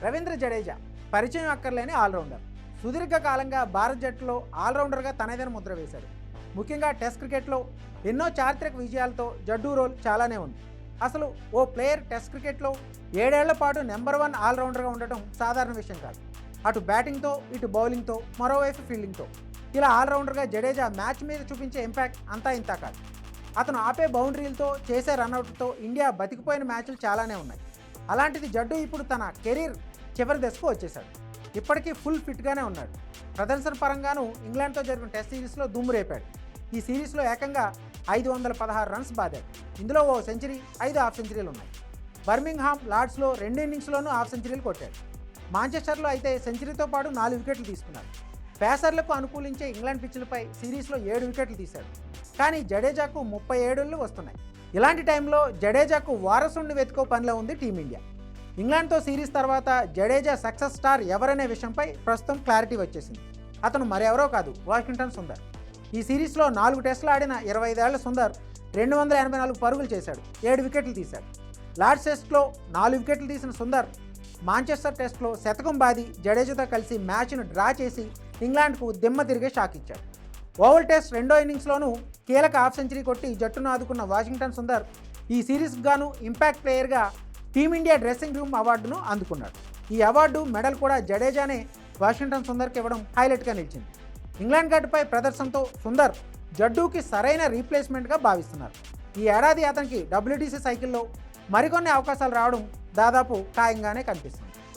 రవీంద్ర జడేజా పరిచయం అక్కర్లేని ఆల్రౌండర్. సుదీర్ఘకాలంగా భారత జట్టులో ఆల్రౌండర్గా తనదైన ముద్ర వేశాడు. ముఖ్యంగా టెస్ట్ క్రికెట్లో ఎన్నో చారిత్రక విజయాలతో జడ్డూ రోల్ చాలానే ఉంది. అసలు ఓ ప్లేయర్ టెస్ట్ క్రికెట్లో 7 ఏళ్ల పాటు నెంబర్ 1 ఆల్రౌండర్గా ఉండటం సాధారణ విషయం కాదు. అటు బ్యాటింగ్తో, ఇటు బౌలింగ్తో, మరోవైపు ఫీల్డింగ్తో ఇలా ఆల్రౌండర్గా జడేజా మ్యాచ్ మీద చూపించే ఇంపాక్ట్ అంతా ఇంతా కాదు. అతను ఆపే బౌండరీలతో, చేసే రన్అట్లతో ఇండియా బతికిపోయిన మ్యాచ్లు చాలానే ఉన్నాయి. అలాంటిది జడ్డూ ఇప్పుడు తన కెరీర్ చివరి దశకు వచ్చేశాడు. ఇప్పటికీ ఫుల్ ఫిట్గానే ఉన్నాడు. ప్రదర్శన పరంగానూ ఇంగ్లాండ్తో జరిగిన టెస్ట్ సిరీస్లో దుమ్ము రేపాడు. ఈ సిరీస్లో ఏకంగా 516 రన్స్ బాదాడు. ఇందులో ఓ సెంచరీ, 5 హాఫ్ సెంచరీలు ఉన్నాయి. బర్మింగ్హామ్, లార్డ్స్లో 2 ఇన్నింగ్స్లోనూ హాఫ్ సెంచరీలు కొట్టాడు. మాంచెస్టర్లో అయితే సెంచరీతో పాటు 4 వికెట్లు తీసుకున్నాడు. పేసర్లకు అనుకూలించే ఇంగ్లాండ్ పిచ్లపై సిరీస్లో 7 వికెట్లు తీశాడు. కానీ జడేజాకు 37 వస్తున్నాయి. ఇలాంటి టైంలో జడేజాకు వారసుడిని వెతుకో పనిలో ఉంది టీమిండియా. ఇంగ్లాండ్తో సిరీస్ తర్వాత జడేజా సక్సెస్ స్టార్ ఎవరనే విషయంపై ప్రస్తుతం క్లారిటీ వచ్చేసింది. అతను మరెవరో కాదు, వాషింగ్టన్ సుందర్. ఈ సిరీస్లో 4 టెస్టులు ఆడిన 25 ఏళ్ల సుందర్ 284 పరుగులు చేశాడు, 7 వికెట్లు తీశాడు. లార్డ్స్ టెస్ట్లో 4 వికెట్లు తీసిన సుందర్ మాంచెస్టర్ టెస్ట్లో శతకం బాది జడేజాతో కలిసి మ్యాచ్ను డ్రా చేసి ఇంగ్లాండ్కు దిమ్మ తిరిగే షాక్ ఇచ్చాడు. ఓవల్ టెస్ట్ 2వ ఇన్నింగ్స్లోనూ కీలక హాఫ్ సెంచరీ కొట్టి జట్టును ఆదుకున్న వాషింగ్టన్ సుందర్ ఈ సిరీస్కు గాను ఇంపాక్ట్ ప్లేయర్గా టీమిండియా డ్రెస్సింగ్ రూమ్ అవార్డును అందుకున్నాడు. ఈ అవార్డు, మెడల్ కూడా జడేజానే వాషింగ్టన్ సుందర్కి ఇవ్వడం హైలైట్గా నిలిచింది. ఇంగ్లాండ్ గడ్డపై ప్రదర్శనతో సుందర్ జడ్డూకి సరైన రీప్లేస్మెంట్గా భావిస్తున్నారు. ఈ ఏడాది అతనికి WTC సైకిల్లో మరికొన్ని అవకాశాలు రావడం దాదాపు ఖాయంగానే కనిపిస్తుంది.